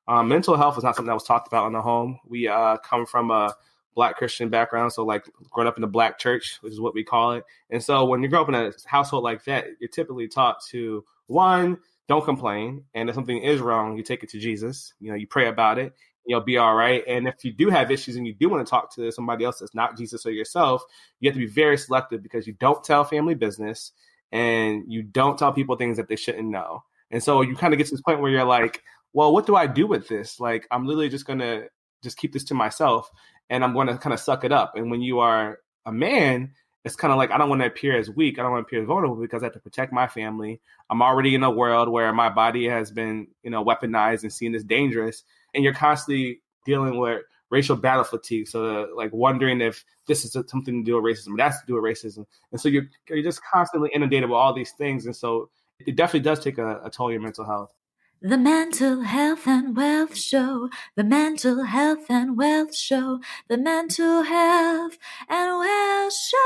Mental health is not something that was talked about in the home. We come from a Black Christian background, so like growing up in the Black church, which is what we call it. And so when you grow up in a household like that, you're typically taught to, one, don't complain, and if something is wrong, you take it to Jesus. You pray about it, you'll be all right. And if you do have issues and you do want to talk to somebody else that's not Jesus or yourself, you have to be very selective because you don't tell family business and you don't tell people things that they shouldn't know. And so you kind of get to this point where you're like, well, what do I do with this? Like, I'm literally just going to just keep this to myself and I'm going to kind of suck it up. And when you are a man, it's kind of like, I don't want to appear as weak. I don't want to appear as vulnerable because I have to protect my family. I'm already in a world where my body has been, weaponized and seen as dangerous. And you're constantly dealing with racial battle fatigue. So like wondering if this is something to do with racism, or that's to do with racism. And so you're just constantly inundated with all these things. And so it definitely does take a toll on your mental health. The Mental Health and Wealth Show, the Mental Health and Wealth Show, the Mental Health and Wealth Show.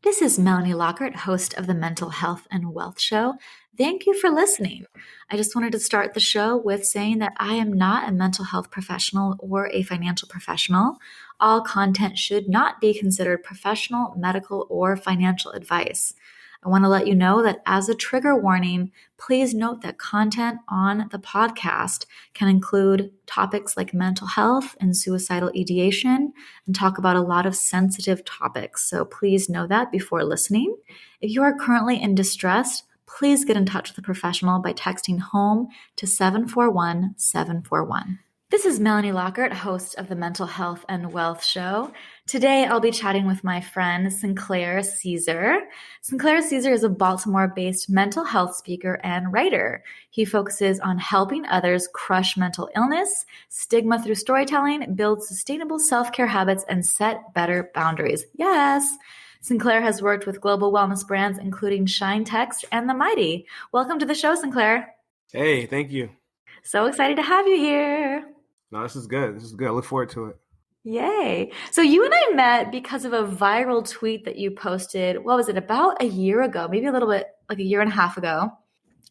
This is Melanie Lockhart, host of the Mental Health and Wealth Show. Thank you for listening. I just wanted to start the show with saying that I am not a mental health professional or a financial professional. All content should not be considered professional, medical, or financial advice. I want to let you know that as a trigger warning, please note that content on the podcast can include topics like mental health and suicidal ideation and talk about a lot of sensitive topics. So please know that before listening. If you are currently in distress, please get in touch with a professional by texting HOME to 741-741. This is Melanie Lockhart, host of the Mental Health and Wealth Show. Today, I'll be chatting with my friend Sinclair Ceasar. Sinclair Ceasar is a Baltimore-based mental health speaker and writer. He focuses on helping others crush mental illness, stigma through storytelling, build sustainable self-care habits, and set better boundaries. Yes! Sinclair has worked with global wellness brands, including Shine Text and The Mighty. Welcome to the show, Sinclair. Hey, thank you. So excited to have you here. No, this is good. I look forward to it. Yay. So you and I met because of a viral tweet that you posted, what was it, about a year ago, maybe a little bit like a year and a half ago.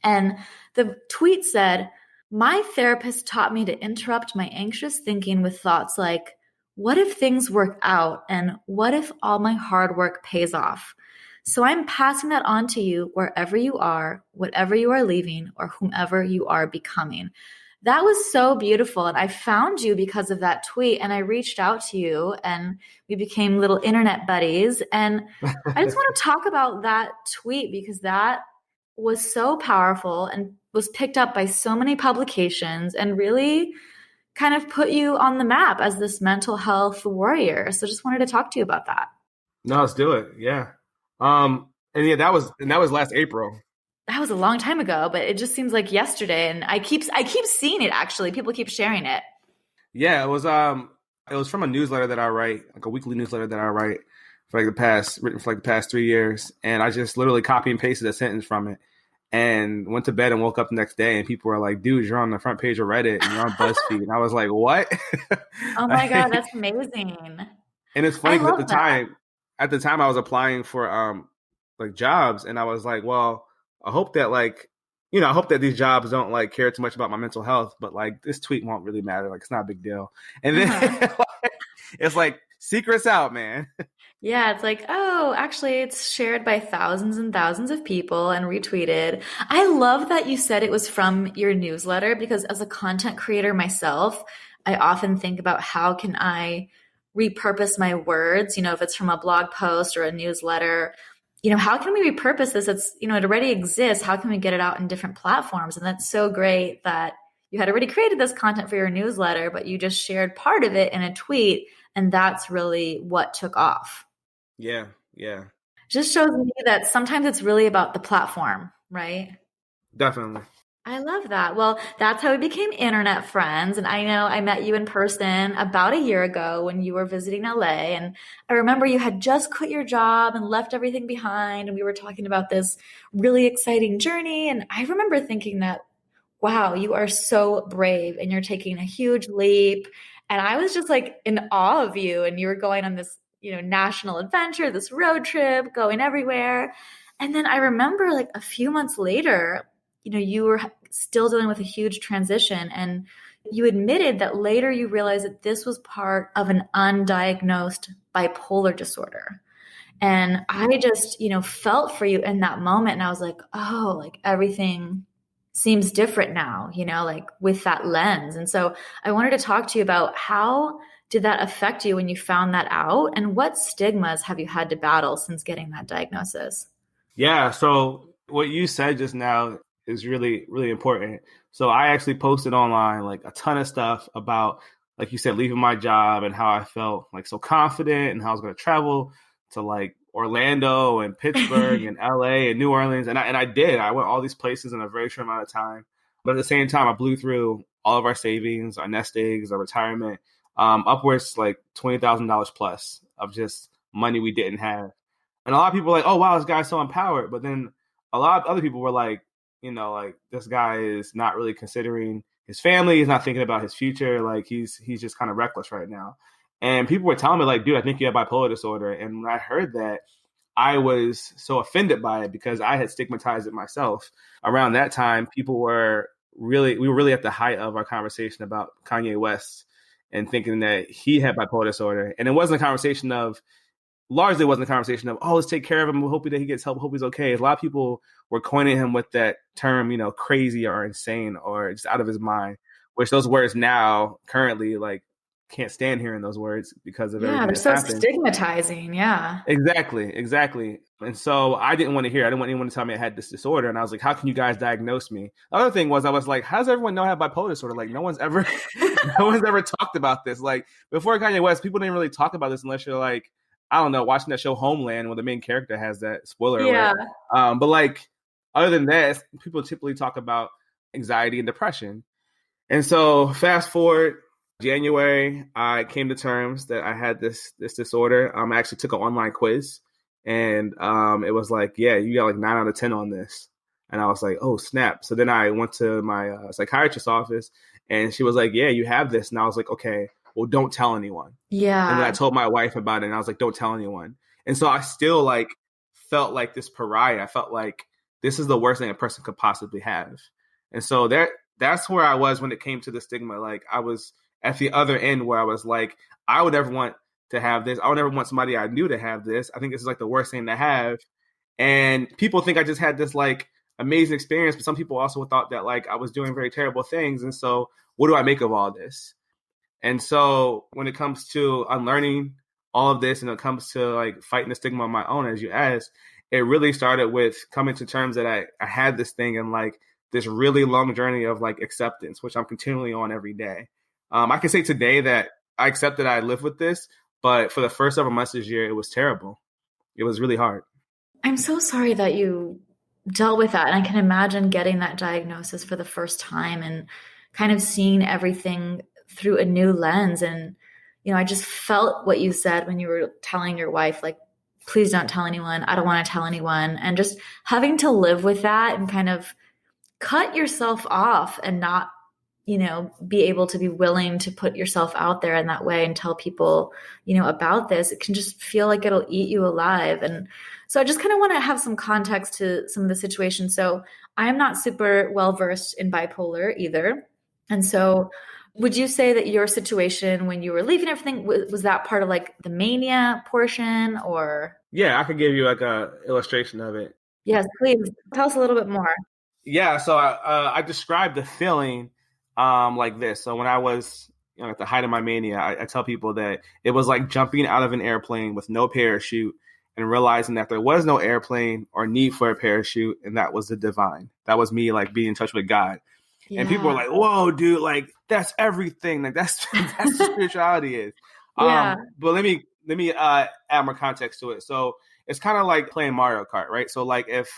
And the tweet said, "My therapist taught me to interrupt my anxious thinking with thoughts like, what if things work out? And what if all my hard work pays off? So I'm passing that on to you wherever you are, whatever you are leaving, or whomever you are becoming." That was so beautiful. And I found you because of that tweet. And I reached out to you and we became little internet buddies. And I just want to talk about that tweet because that was so powerful and was picked up by so many publications and really kind of put you on the map as this mental health warrior. So just wanted to talk to you about that. No, let's do it. Yeah. That was last April. That was a long time ago, but it just seems like yesterday. And I keep seeing it, actually. People keep sharing it. Yeah, it was from a newsletter that I write, like a weekly newsletter that I write written for the past 3 years. And I just literally copy and pasted a sentence from it and went to bed and woke up the next day and people were like, "Dude, you're on the front page of Reddit and you're on BuzzFeed." And I was like, "What?" Oh my God, that's amazing. And it's funny because at the time I was applying for like jobs and I was like, well, I hope that I hope that these jobs don't like care too much about my mental health, but like this tweet won't really matter. Like it's not a big deal. And then it's like secrets out, man. Yeah, it's like, oh, actually it's shared by thousands and thousands of people and retweeted. I love that you said it was from your newsletter because as a content creator myself, I often think about how can I repurpose my words, if it's from a blog post or a newsletter. How can we repurpose this? It's, it already exists. How can we get it out in different platforms? And that's so great that you had already created this content for your newsletter, but you just shared part of it in a tweet. And that's really what took off. Yeah. Yeah. Just shows me that sometimes it's really about the platform, right? Definitely. I love that. Well, that's how we became internet friends. And I know I met you in person about a year ago when you were visiting LA. And I remember you had just quit your job and left everything behind. And we were talking about this really exciting journey. And I remember thinking that, wow, you are so brave and you're taking a huge leap. And I was just like in awe of you. And you were going on this, national adventure, this road trip, going everywhere. And then I remember like a few months later, you were still dealing with a huge transition, and you admitted that later you realized that this was part of an undiagnosed bipolar disorder. And I just, felt for you in that moment. And I was like, oh, like everything seems different now, like with that lens. And so I wanted to talk to you about how did that affect you when you found that out? And what stigmas have you had to battle since getting that diagnosis? Yeah. So what you said just now is really, really important. So I actually posted online like a ton of stuff about, like you said, leaving my job and how I felt like so confident and how I was going to travel to like Orlando and Pittsburgh and LA and New Orleans. And I did. I went all these places in a very short amount of time. But at the same time, I blew through all of our savings, our nest eggs, our retirement, upwards like $20,000 plus of just money we didn't have. And a lot of people were like, oh, wow, this guy's so empowered. But then a lot of other people were like, like this guy is not really considering his family. He's not thinking about his future. Like he's just kind of reckless right now. And people were telling me like, dude, I think you have bipolar disorder. And when I heard that, I was so offended by it because I had stigmatized it myself. Around that time, we were really at the height of our conversation about Kanye West and thinking that he had bipolar disorder. And it wasn't a conversation of, largely wasn't a conversation of, oh, let's take care of him. We hope that he gets help. Hope he's okay. A lot of people were coining him with that term, crazy or insane or just out of his mind, which those words now currently like can't stand hearing those words because of everything They're that's so happened. stigmatizing. Yeah. Exactly. And so I didn't want to hear it. I didn't want anyone to tell me I had this disorder. And I was like, how can you guys diagnose me? The other thing was I was like, how does everyone know I have bipolar disorder? Like no one's ever talked about this. Like before Kanye West, people didn't really talk about this unless you're like, I don't know, watching that show Homeland where the main character has that, spoiler alert. But like other than that, people typically talk about anxiety and depression. And so fast forward January, I came to terms that I had this disorder. I actually took an online quiz, and it was like, yeah, you got like 9 out of 10 on this. And I was like, oh, snap. So then I went to my psychiatrist's office, and she was like, yeah, you have this. And I was like, okay, well, don't tell anyone. Yeah. And then I told my wife about it, and I was like, don't tell anyone. And so I still like felt like this pariah. I felt like this is the worst thing a person could possibly have. And so that's where I was when it came to the stigma. Like I was at the other end where I was like, I would never want to have this. I would never want somebody I knew to have this. I think this is like the worst thing to have. And people think I just had this like amazing experience, but some people also thought that like I was doing very terrible things. And so what do I make of all this? And so when it comes to unlearning all of this and it comes to like fighting the stigma on my own, as you asked, it really started with coming to terms that I had this thing and like this really long journey of like acceptance, which I'm continually on every day. I can say today that I accept that I live with this, but for the first several months this year, it was terrible. It was really hard. I'm so sorry that you dealt with that. And I can imagine getting that diagnosis for the first time and kind of seeing everything through a new lens. And, I just felt what you said when you were telling your wife, like, please don't tell anyone. I don't want to tell anyone. And just having to live with that and kind of cut yourself off and not be able to be willing to put yourself out there in that way and tell people, about this. It can just feel like it'll eat you alive. And so I just kind of want to have some context to some of the situations. So I'm not super well versed in bipolar either. And so would you say that your situation when you were leaving everything, was that part of like the mania portion or? Yeah, I could give you like a illustration of it. Yes, please tell us a little bit more. Yeah, so I described the feeling like this. So when I was at the height of my mania, I tell people that it was like jumping out of an airplane with no parachute and realizing that there was no airplane or need for a parachute, and that was the divine. That was me like being in touch with God. Yeah. And people were like, whoa, dude, like that's everything. Like that's what spirituality is. Yeah. But let me add more context to it. So it's kind of like playing Mario Kart, right? So like if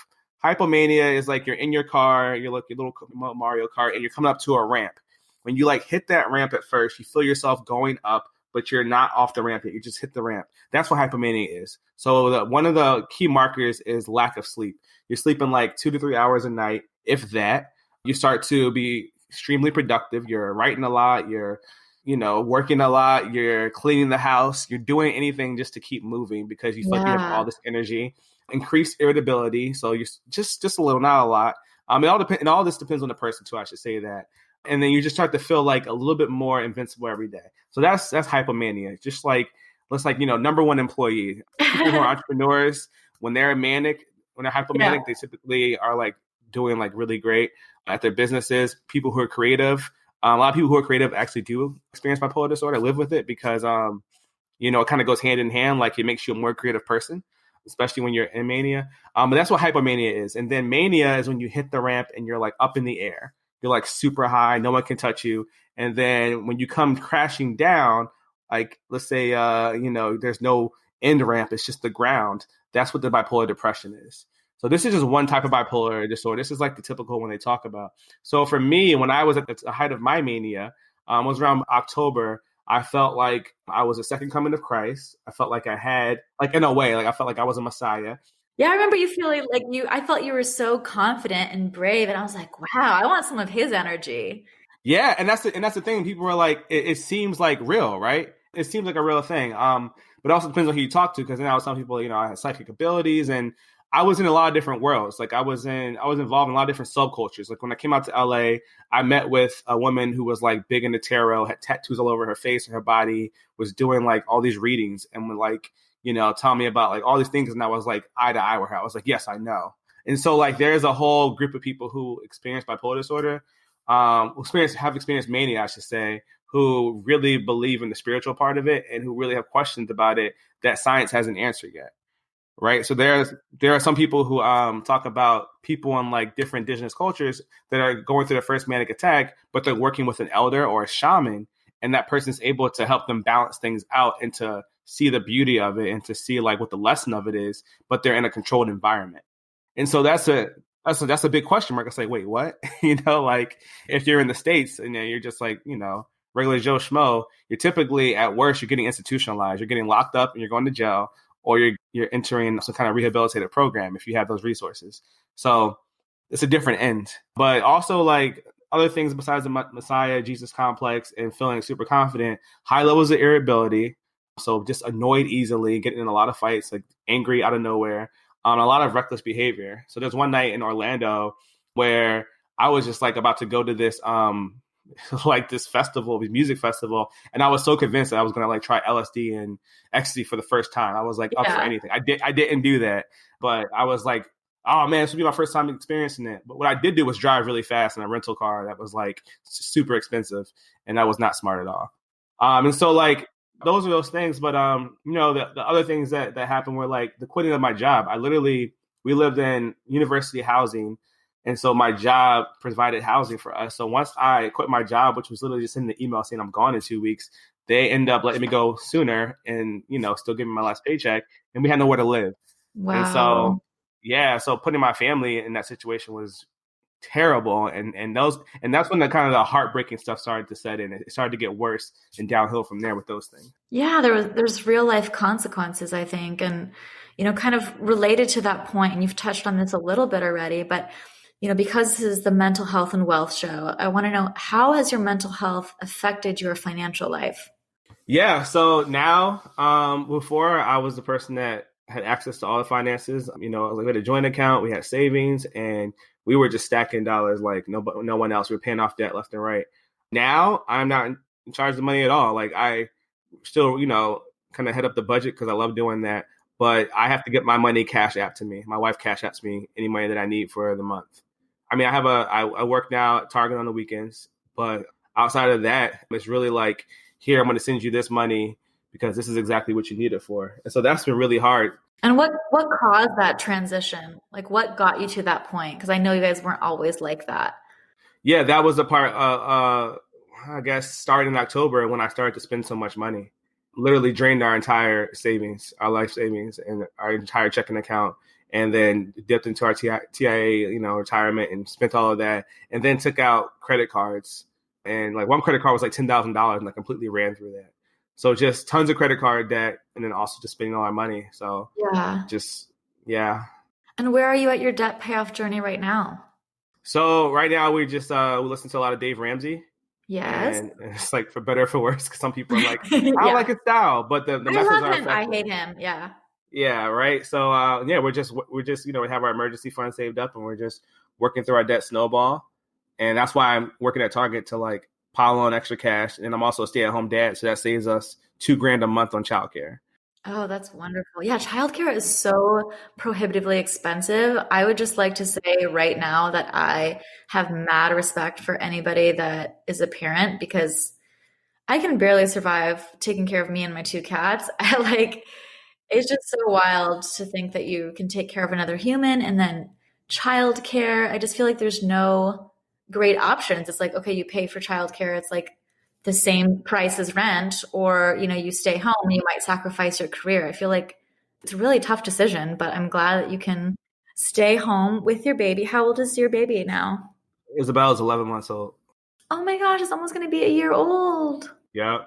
hypomania is like you're in your car, you're like your little Mario Kart, and you're coming up to a ramp. When you like hit that ramp at first, you feel yourself going up, but you're not off the ramp yet. You just hit the ramp. That's what hypomania is. So one of the key markers is lack of sleep. You're sleeping like 2 to 3 hours a night, if that. You start to be extremely productive. You're writing a lot. You're working a lot. You're cleaning the house. You're doing anything just to keep moving because you feel like you have all this energy. Increased irritability. So you're just a little, not a lot. It all depends, and all this depends on the person too. I should say that. And then you just start to feel like a little bit more invincible every day. So that's hypomania. Just like let's like number one employee. People who are entrepreneurs when they're manic, when they're hypomanic, they typically are like doing like really great at their businesses. People who are creative, a lot of people who are creative actually do experience bipolar disorder, live with it because it kind of goes hand in hand. Like it makes you a more creative person, especially when you're in mania. But that's what hypomania is. And then mania is when you hit the ramp and you're like up in the air. You're like super high. No one can touch you. And then when you come crashing down, like let's say, there's no end ramp. It's just the ground. That's what the bipolar depression is. So this is just one type of bipolar disorder. This is like the typical one they talk about. So for me, when I was at the height of my mania, it was around October. I felt like I was a second coming of Christ. I felt like I had, like in a way, like I felt like I was a Messiah. Yeah, I remember you feeling like I felt you were so confident and brave. And I was like, wow, I want some of his energy. Yeah. And that's the thing. People were like, it seems like real, right? It seems like a real thing. But it also depends on who you talk to. Because then I was telling people, I had psychic abilities and I was in a lot of different worlds. Like I was involved in a lot of different subcultures. Like when I came out to LA, I met with a woman who was like big into tarot, had tattoos all over her face and her body, was doing like all these readings and would like, tell me about like all these things. And I was like eye to eye with her. I was like, yes, I know. And so like there's a whole group of people who experience bipolar disorder, have experienced mania, I should say, who really believe in the spiritual part of it and who really have questions about it that science hasn't answered yet. Right. So there are some people who talk about people in like different indigenous cultures that are going through their first manic attack, but they're working with an elder or a shaman, and that person's able to help them balance things out and to see the beauty of it and to see like what the lesson of it is, but they're in a controlled environment. And so that's a big question mark. It's like, wait, what? Like if you're in the States and then you're just like, regular Joe Schmo, you're typically at worst, you're getting institutionalized, you're getting locked up and you're going to jail, or you're entering some kind of rehabilitative program if you have those resources. So it's a different end. But also like other things besides the Messiah, Jesus complex, and feeling super confident, high levels of irritability. So just annoyed easily, getting in a lot of fights, like angry out of nowhere, a lot of reckless behavior. So there's one night in Orlando where I was just like about to go to this like this festival, this music festival, and I was so convinced that I was gonna like try LSD and ecstasy for the first time. I was like up for anything. I didn't do that, but I was like, oh man, this will be my first time experiencing it. But what I did do was drive really fast in a rental car that was like super expensive, and that was not smart at all. And so like those are those things, but the other things that happened were like the quitting of my job. We lived in university housing. And so my job provided housing for us. So once I quit my job, which was literally just sending the email saying I'm gone in 2 weeks, they end up letting me go sooner and, still giving me my last paycheck. And we had nowhere to live. Wow. And so putting my family in that situation was terrible. And that's when the kind of the heartbreaking stuff started to set in. It started to get worse and downhill from there with those things. Yeah, there's real life consequences, I think. And, kind of related to that point, and you've touched on this a little bit already, but because this is the mental health and wealth show, I want to know, how has your mental health affected your financial life? Yeah. So now, before I was the person that had access to all the finances, we had a joint account, we had savings, and we were just stacking dollars like no one else. We were paying off debt left and right. Now I'm not in charge of the money at all. Like I still, kind of head up the budget because I love doing that. But I have to get my money cash app to me. My wife cash apps me any money that I need for the month. I mean, I work now at Target on the weekends, but outside of that, it's really like, here, I'm going to send you this money because this is exactly what you need it for. And so that's been really hard. And what caused that transition? Like what got you to that point? Because I know you guys weren't always like that. Yeah, that was the part, I guess, starting in October when I started to spend so much money. Literally drained our entire savings, our life savings, and our entire checking account. And then dipped into our TIA, retirement and spent all of that. And then took out credit cards. And like one credit card was like $10,000 and I completely ran through that. So just tons of credit card debt and then also just spending all our money. So yeah. And where are you at your debt payoff journey right now? So right now we just we listen to a lot of Dave Ramsey. Yes. And it's like for better or for worse, because some people are like, I don't like his style, but the methods are effective. I hate him. Yeah. Yeah, right. So we're just we have our emergency fund saved up, and we're just working through our debt snowball. And that's why I'm working at Target to like pile on extra cash. And I'm also a stay-at-home dad, so that saves us $2,000 a month on childcare. Oh, that's wonderful. Yeah, childcare is so prohibitively expensive. I would just like to say right now that I have mad respect for anybody that is a parent because I can barely survive taking care of me and my two cats. I like it's just so wild to think that you can take care of another human and then childcare. I just feel like there's no great options. It's like, okay, you pay for childcare. It's like the same price as rent, or, you stay home, you might sacrifice your career. I feel like it's a really tough decision, but I'm glad that you can stay home with your baby. How old is your baby now? Isabella's 11 months old. Oh my gosh, it's almost going to be a year old. Yep.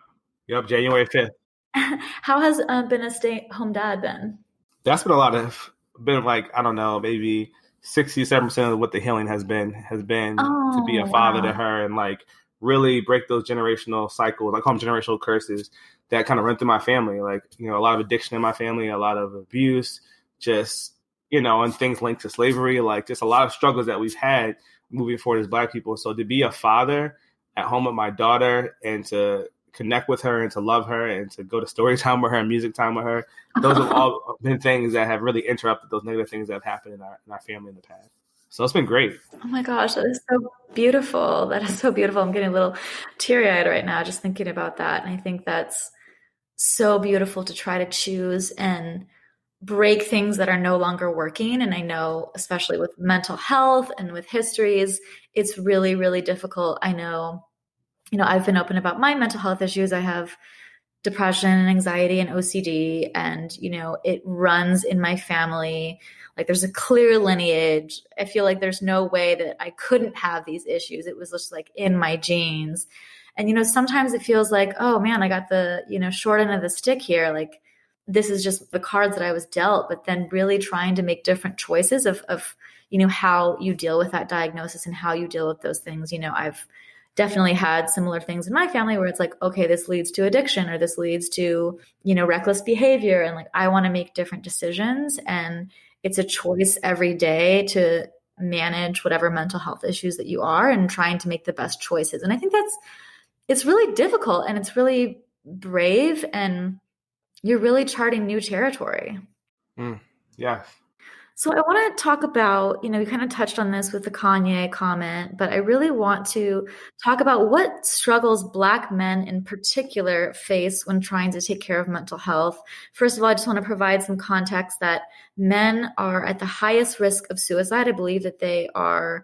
January 5th. How has been a stay-home dad been? That's been like, I don't know, maybe 67% of what the healing has been to be a father to her and like really break those generational cycles, I call them generational curses that kind of run through my family. Like, a lot of addiction in my family, a lot of abuse, just, and things linked to slavery, like just a lot of struggles that we've had moving forward as Black people. So to be a father at home with my daughter and to connect with her and to love her and to go to story time with her and music time with her, those have all been things that have really interrupted those negative things that have happened in our family in the past. So it's been great. Oh my gosh, that is so beautiful. That is so beautiful. I'm getting a little teary-eyed right now just thinking about that. And I think that's so beautiful to try to choose and break things that are no longer working. And I know, especially with mental health and with histories, it's really, really difficult. I know, I've been open about my mental health issues. I have depression and anxiety and OCD, and, it runs in my family. Like there's a clear lineage. I feel like there's no way that I couldn't have these issues. It was just like in my genes. And, sometimes it feels like, oh man, I got the, short end of the stick here. Like this is just the cards that I was dealt, but then really trying to make different choices of how you deal with that diagnosis and how you deal with those things. I've definitely had similar things in my family where it's like, okay, this leads to addiction or this leads to, reckless behavior. And like, I want to make different decisions, and it's a choice every day to manage whatever mental health issues that you are and trying to make the best choices. And I think it's really difficult and it's really brave, and you're really charting new territory. Yeah. So I want to talk about, we kind of touched on this with the Kanye comment, but I really want to talk about what struggles Black men in particular face when trying to take care of mental health. First of all, I just want to provide some context that men are at the highest risk of suicide. I believe that they are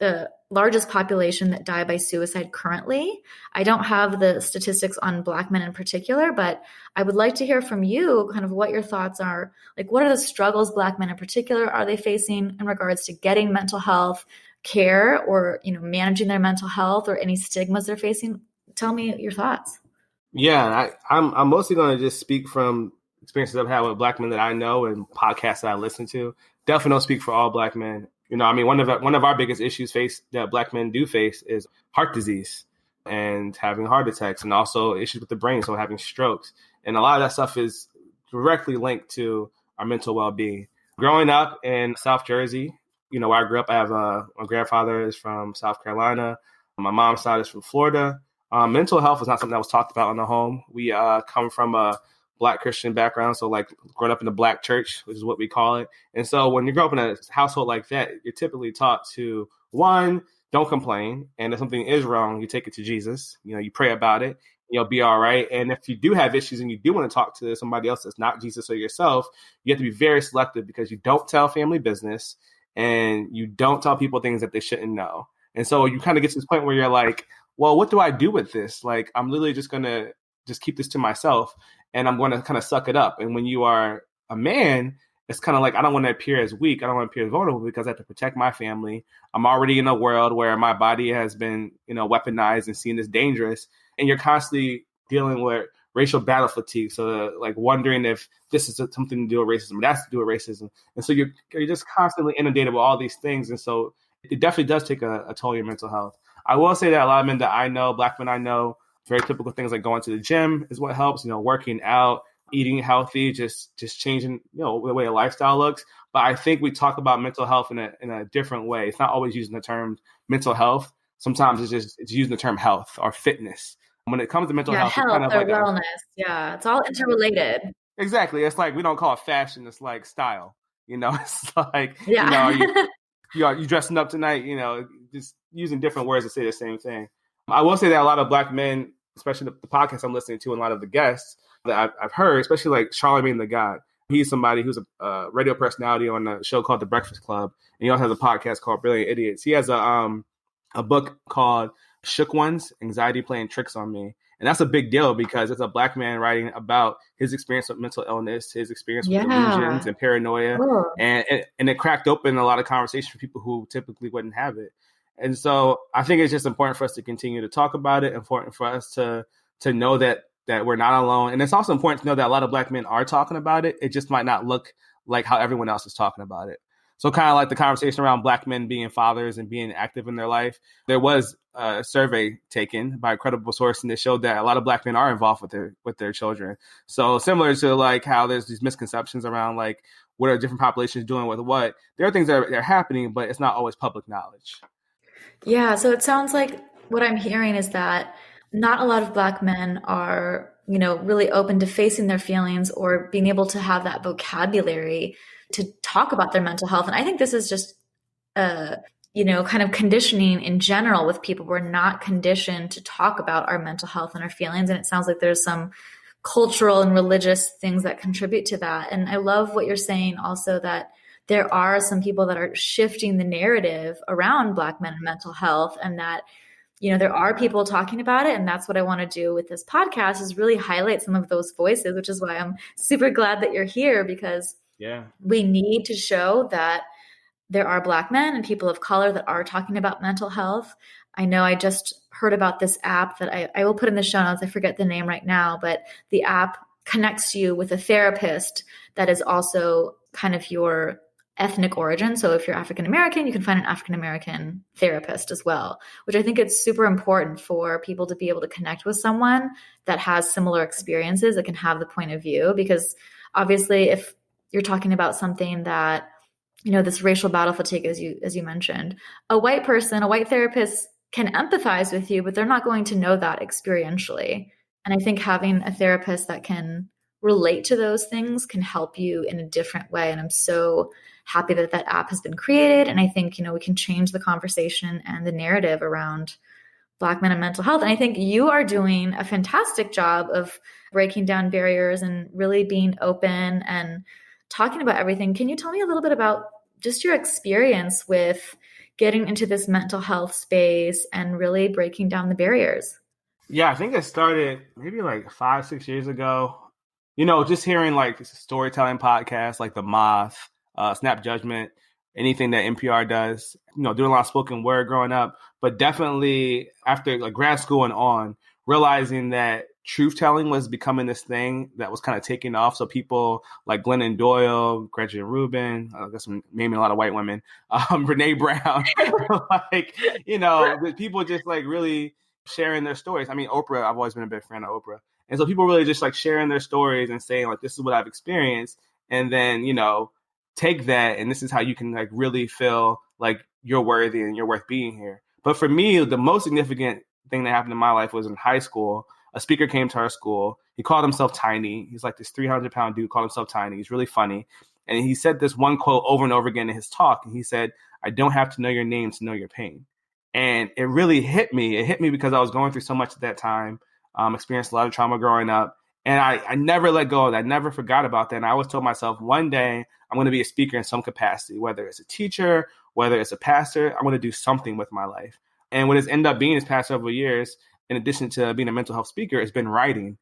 the largest population that die by suicide currently. I don't have the statistics on Black men in particular, but I would like to hear from you kind of what your thoughts are. Like, what are the struggles Black men in particular are they facing in regards to getting mental health care or, managing their mental health, or any stigmas they're facing? Tell me your thoughts. Yeah, I'm mostly going to just speak from experiences I've had with Black men that I know and podcasts that I listen to. Definitely don't speak for all Black men. One of our biggest issues that Black men do face is heart disease and having heart attacks, and also issues with the brain, so having strokes. And a lot of that stuff is directly linked to our mental well-being. Growing up in South Jersey, where I grew up, I have my grandfather is from South Carolina. My mom's side is from Florida. Mental health is not something that was talked about in the home. We come from a Black Christian background, so like growing up in the Black church, which is what we call it. And so when you grow up in a household like that, you're typically taught to, one, don't complain, and if something is wrong, you take it to Jesus. You pray about it, you'll be all right. And if you do have issues and you do want to talk to somebody else that's not Jesus or yourself, you have to be very selective, because you don't tell family business and you don't tell people things that they shouldn't know. And so you kind of get to this point where you're like, well, what do I do with this? Like, I'm literally just going to just keep this to myself, and I'm going to kind of suck it up. And when you are a man, it's kind of like, I don't want to appear as weak. I don't want to appear as vulnerable, because I have to protect my family. I'm already in a world where my body has been, weaponized and seen as dangerous. And you're constantly dealing with racial battle fatigue. So like wondering if this is something to do with racism, or that's to do with racism. And so you're just constantly inundated with all these things. And so it definitely does take a toll on your mental health. I will say that a lot of men that I know, Black men I know, very typical things like going to the gym is what helps, working out, eating healthy, just changing, the way a lifestyle looks. But I think we talk about mental health in a different way. It's not always using the term mental health. Sometimes it's using the term health or fitness. When it comes to mental health, it's health kind of or like wellness. Yeah, it's all interrelated. exactly. It's like we don't call it fashion. It's like style. It's like, Yeah. are you dressing up tonight? Just using different words to say the same thing. I will say that a lot of Black men, especially the podcast I'm listening to, and a lot of the guests that I've heard, especially like Charlamagne the God, he's somebody who's a radio personality on a show called The Breakfast Club, and he also has a podcast called Brilliant Idiots. He has a book called Shook Ones: Anxiety Playing Tricks on Me. And that's a big deal because it's a Black man writing about his experience with mental illness, his experience with delusions and paranoia. Oh. And it cracked open a lot of conversations for people who typically wouldn't have it. And so I think it's just important for us to continue to talk about it, important for us to know that we're not alone. And it's also important to know that a lot of Black men are talking about it. It just might not look like how everyone else is talking about it. So kind of like the conversation around Black men being fathers and being active in their life, there was a survey taken by a credible source, and it showed that a lot of Black men are involved with their children. So similar to like how there's these misconceptions around like what are different populations doing with what, there are things that are happening, but it's not always public knowledge. Yeah, so it sounds like what I'm hearing is that not a lot of Black men are, really open to facing their feelings or being able to have that vocabulary to talk about their mental health. And I think this is just kind of conditioning in general with people. We're not conditioned to talk about our mental health and our feelings. And it sounds like there's some cultural and religious things that contribute to that. And I love what you're saying also, that there are some people that are shifting the narrative around Black men and mental health, and that, there are people talking about it. And that's what I want to do with this podcast, is really highlight some of those voices, which is why I'm super glad that you're here, because we need to show that there are Black men and people of color that are talking about mental health. I know I just heard about this app that I will put in the show notes. I forget the name right now, but the app connects you with a therapist that is also kind of your ethnic origin. So if you're African American, you can find an African American therapist as well, which I think it's super important for people to be able to connect with someone that has similar experiences, that can have the point of view. Because obviously, if you're talking about something that, this racial battle fatigue, as you mentioned, a white therapist can empathize with you, but they're not going to know that experientially. And I think having a therapist that can relate to those things can help you in a different way. And I'm so happy that app has been created. And I think, we can change the conversation and the narrative around Black men and mental health. And I think you are doing a fantastic job of breaking down barriers and really being open and talking about everything. Can you tell me a little bit about just your experience with getting into this mental health space and really breaking down the barriers? Yeah, I think it started maybe like 5-6 years ago. Just hearing like storytelling podcasts like The Moth, Snap Judgment, anything that NPR does, doing a lot of spoken word growing up, but definitely after like grad school and on, realizing that truth telling was becoming this thing that was kind of taking off. So people like Glennon Doyle, Gretchen Rubin, I guess I'm naming a lot of white women, Brene Brown, like, people just like really sharing their stories. I mean, Oprah, I've always been a big fan of Oprah. And so people really just like sharing their stories and saying like, this is what I've experienced. And then, take that, and this is how you can like really feel like you're worthy and you're worth being here. But for me, the most significant thing that happened in my life was in high school. A speaker came to our school. He called himself Tiny. He's like this 300-pound dude, called himself Tiny. He's really funny. And he said this one quote over and over again in his talk. And he said, "I don't have to know your name to know your pain." And it really hit me. It hit me because I was going through so much at that time, experienced a lot of trauma growing up. And I never let go of that. I never forgot about that. And I always told myself, one day I'm going to be a speaker in some capacity, whether it's a teacher, whether it's a pastor. I'm going to do something with my life. And what it's ended up being this past several years, in addition to being a mental health speaker, has been writing.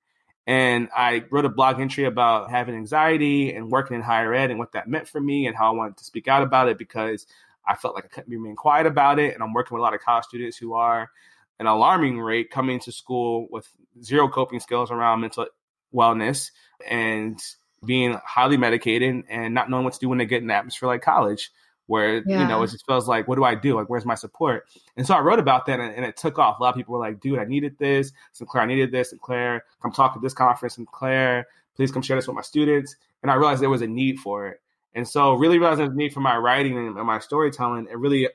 And I wrote a blog entry about having anxiety and working in higher ed and what that meant for me and how I wanted to speak out about it, because I felt like I couldn't remain quiet about it. And I'm working with a lot of college students who are an alarming rate coming to school with zero coping skills around mental wellness and being highly medicated and not knowing what to do when they get in an atmosphere like college, where, Yeah. it just feels like, what do I do? Like, where's my support? And so I wrote about that, and it took off. A lot of people were like, dude, I needed this. Sinclair, I needed this. Sinclair, come talk at this conference. Sinclair, please come share this with my students. And I realized there was a need for it. And so really realizing the need for my writing and my storytelling, it really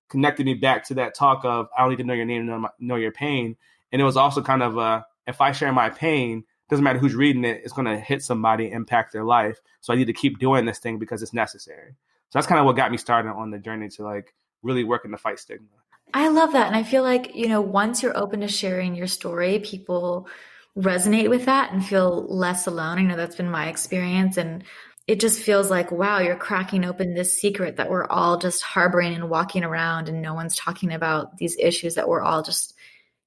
connected me back to that talk of, I don't need to know your name, know your pain. And it was also kind of, if I share my pain, doesn't matter who's reading it, it's going to hit somebody, impact their life. So I need to keep doing this thing because it's necessary. So that's kind of what got me started on the journey to like really working to fight stigma. I love that. And I feel like, once you're open to sharing your story, people resonate with that and feel less alone. I know that's been my experience. And it just feels like, wow, you're cracking open this secret that we're all just harboring and walking around, and no one's talking about these issues that we're all just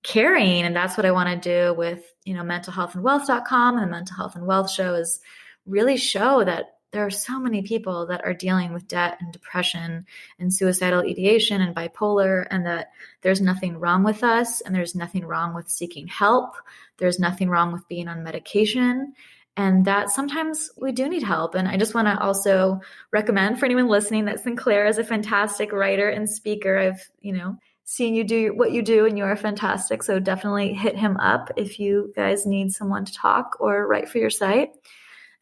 carrying. And that's what I want to do with, mentalhealthandwealth.com and the Mental Health and Wealth Show, is really show that there are so many people that are dealing with debt and depression and suicidal ideation and bipolar, and that there's nothing wrong with us, and there's nothing wrong with seeking help. There's nothing wrong with being on medication, and that sometimes we do need help. And I just want to also recommend for anyone listening that Sinclair is a fantastic writer and speaker. I've, seen you do what you do, and you're fantastic. So definitely hit him up if you guys need someone to talk or write for your site.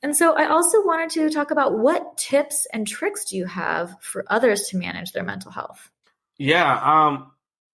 And so I also wanted to talk about, what tips and tricks do you have for others to manage their mental health? Yeah.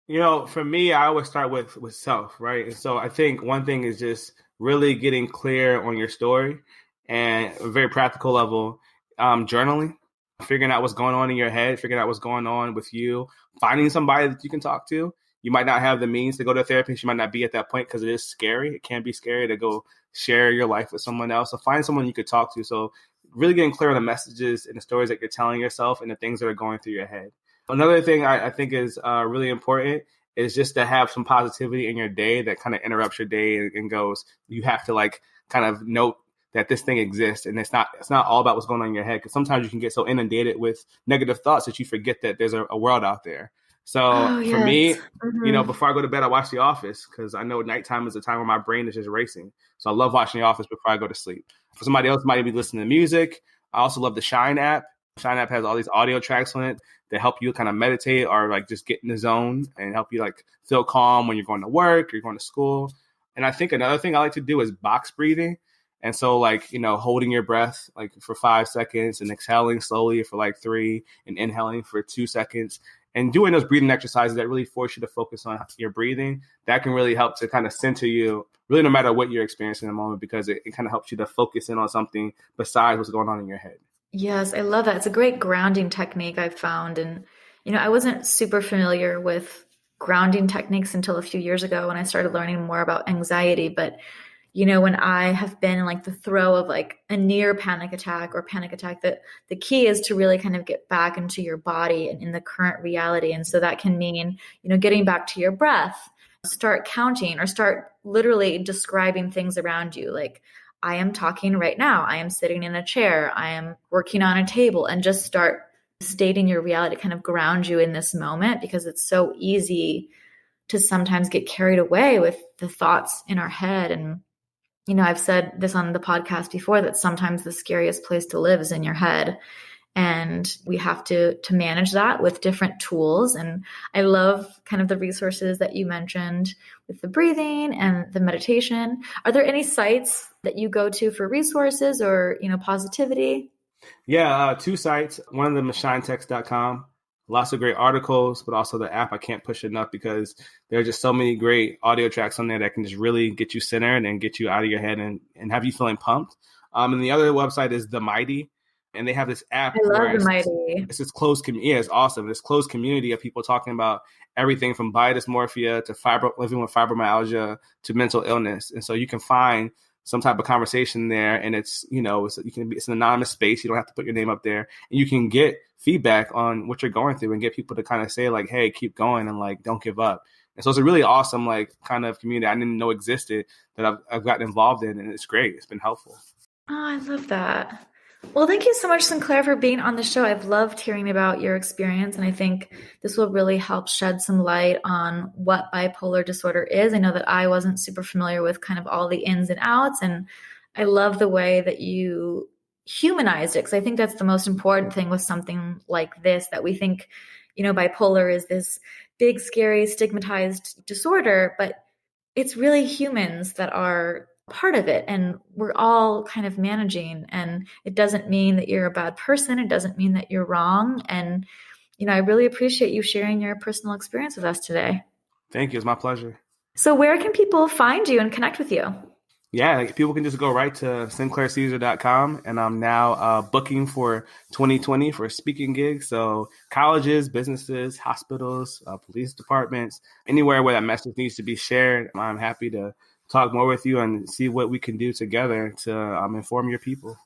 For me, I always start with self, right? And so I think one thing is just really getting clear on your story, and a very practical level, journaling, figuring out what's going on in your head, figuring out what's going on with you, finding somebody that you can talk to. You might not have the means to go to a therapist. You might not be at that point because it is scary. It can be scary to go share your life with someone else. So find someone you could talk to. So really getting clear on the messages and the stories that you're telling yourself and the things that are going through your head. Another thing I think is really important is just to have some positivity in your day that kind of interrupts your day and goes, you have to like kind of note that this thing exists, and it's not all about what's going on in your head, because sometimes you can get so inundated with negative thoughts that you forget that there's a world out there. So for me, before I go to bed, I watch The Office, because I know nighttime is the time where my brain is just racing. So I love watching The Office before I go to sleep. For somebody else, might be listening to music. I also love the Shine app. Shine app has all these audio tracks on it that help you kind of meditate or like just get in the zone and help you like feel calm when you're going to work, you're going to school. And I think another thing I like to do is box breathing. And so like, holding your breath like for 5 seconds and exhaling slowly for like 3 and inhaling for 2 seconds and doing those breathing exercises that really force you to focus on your breathing. That can really help to kind of center you really no matter what you're experiencing in the moment, because it kind of helps you to focus in on something besides what's going on in your head. Yes, I love that. It's a great grounding technique I've found. And, I wasn't super familiar with grounding techniques until a few years ago when I started learning more about anxiety. But when I have been in like the throe of like a near panic attack or panic attack, that the key is to really kind of get back into your body and in the current reality. And so that can mean, getting back to your breath, start counting, or start literally describing things around you. Like, I am talking right now. I am sitting in a chair. I am working on a table, and just start stating your reality, kind of ground you in this moment, because it's so easy to sometimes get carried away with the thoughts in our head. And I've said this on the podcast before, that sometimes the scariest place to live is in your head. And we have to manage that with different tools. And I love kind of the resources that you mentioned with the breathing and the meditation. Are there any sites that you go to for resources or, positivity? Yeah, 2 sites. One of them is shinetext.com. Lots of great articles, but also the app I can't push enough, because there are just so many great audio tracks on there that can just really get you centered and get you out of your head and have you feeling pumped. And the other website is The Mighty, and they have this app I love where The Mighty. it's this closed community. Yeah, it's awesome. This closed community of people talking about everything from body dysmorphia to living with fibromyalgia to mental illness. And so you can find some type of conversation there, and it's it's an anonymous space. You don't have to put your name up there, and you can get feedback on what you're going through and get people to kind of say like, hey, keep going and like don't give up. And so it's a really awesome like kind of community I didn't know existed that I've gotten involved in, and it's great. It's been helpful. Oh, I love that. Well, thank you so much, Sinclair, for being on the show. I've loved hearing about your experience, and I think this will really help shed some light on what bipolar disorder is. I know that I wasn't super familiar with kind of all the ins and outs, and I love the way that you humanized it. Because I think that's the most important thing with something like this, that we think, bipolar is this big, scary, stigmatized disorder, but it's really humans that are part of it, and we're all kind of managing. And it doesn't mean that you're a bad person. It doesn't mean that you're wrong. And, I really appreciate you sharing your personal experience with us today. Thank you. It's my pleasure. So where can people find you and connect with you? Yeah, people can just go right to sinclairceasar.com, and I'm now booking for 2020 for speaking gigs. So colleges, businesses, hospitals, police departments, anywhere where that message needs to be shared. I'm happy to talk more with you and see what we can do together to inform your people.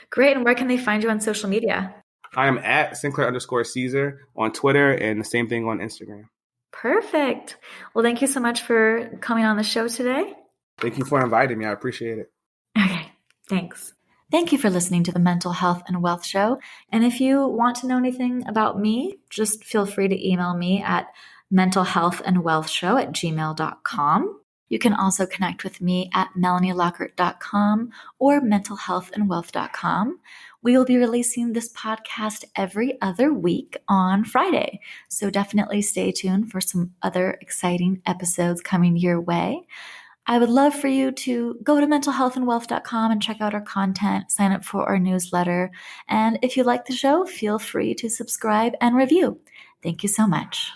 Great. And where can they find you on social media? I am at Sinclair_Ceasar on Twitter, and the same thing on Instagram. Perfect. Well, thank you so much for coming on the show today. Thank you for inviting me. I appreciate it. Okay, thanks. Thank you for listening to the Mental Health and Wealth Show. And if you want to know anything about me, just feel free to email me at mentalhealthandwealthshow@gmail.com. You can also connect with me at melanielockhart.com or mentalhealthandwealth.com. We will be releasing this podcast every other week on Friday. So definitely stay tuned for some other exciting episodes coming your way. I would love for you to go to mentalhealthandwealth.com and check out our content, sign up for our newsletter. And if you like the show, feel free to subscribe and review. Thank you so much.